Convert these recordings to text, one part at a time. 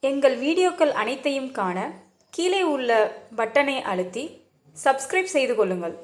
எங்கள் வீடியோக்கள் அனைத்தையும் காண கீழே உள்ள பட்டனை அழுத்தி சப்ஸ்கிரைப் செய்து கொள்ளுங்கள்.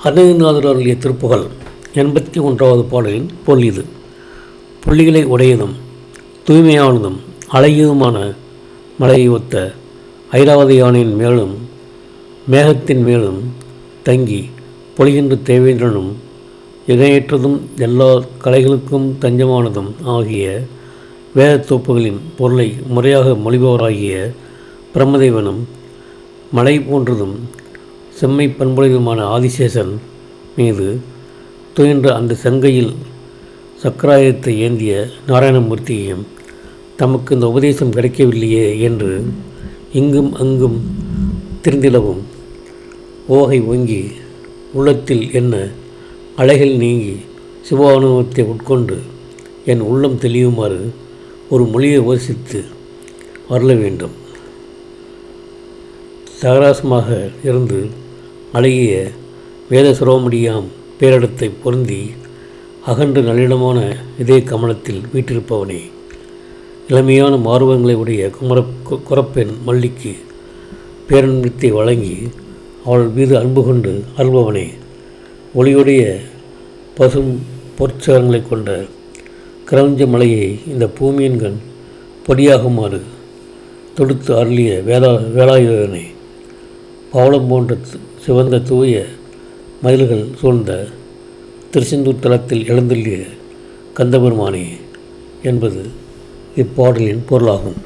அருணகிரிநாதர் அருளிய திருப்புகழ் 81வது பாடலின் பொருள் இது. புள்ளிகளை உடையதும் தூய்மையானதும் அழகியதுமான மலையை ஒத்த ஐராவத யானையின் மேலும் மேகத்தின் மேலும் தங்கி பொழிகின்ற தேவேந்திரனும் இணையற்றதும் எல்லா கலைகளுக்கும் தஞ்சமானதும் ஆகிய வேதத்தோப்புகளின் பொருளை முறையாக மொழிபவராகிய பிரம்மதேவனும் மலை போன்றதும் செம்மை பண்புடையதுமான ஆதிசேஷன் மீது துயின்ற அந்த செங்கையில் சக்கராயத்தை ஏந்திய நாராயணமூர்த்தியையும் தமக்கு இந்த உபதேசம் கிடைக்கவில்லையே என்று இங்கும் அங்கும் திரிந்திலவும் ஓகை ஓங்கி உள்ளத்தில் என்ன அலைகள் நீங்கி சிவானுபவத்தை உட்கொண்டு என் உள்ளம் தெளியுமாறு ஒரு மொழியை உபதேசித்து அருள வேண்டும். சகராசமாக இருந்து அழகிய வேத சுரோமடியாம் பேரிடத்தை பொருந்தி அகன்று நல்லிடமான இதே கமலத்தில் வீற்றிருப்பவனே, இளமையான மார்வங்களை உடைய குரப்பெண் மல்லிக்கு பேரன்பத்தை வழங்கி அவள் மீது அன்பு கொண்டு அருள்பவனே, ஒளியுடைய பசும் பொற்சரங்களை கொண்ட கிரௌஞ்ச மலையை இந்த பூமியின்கண் பொடியாகுமாறு தொடுத்து அருளிய வேலாயுதனே, பவளம் போன்ற சிவந்த தூய மதில்கள் சூழ்ந்த திருச்செந்தூர் தலத்தில் எழுந்தள்ளிய கந்தபெருமானே என்பது இப்பாடலின் பொருளாகும்.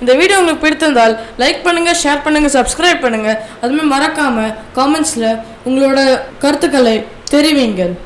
இந்த வீடியோ உங்களுக்கு பிடித்திருந்தால் லைக் பண்ணுங்கள், ஷேர் பண்ணுங்கள், சப்ஸ்கிரைப் பண்ணுங்கள். அதுமாதிரி மறக்காமல் காமெண்ட்ஸில் உங்களோட கருத்துக்களை தெரிவிங்கள்.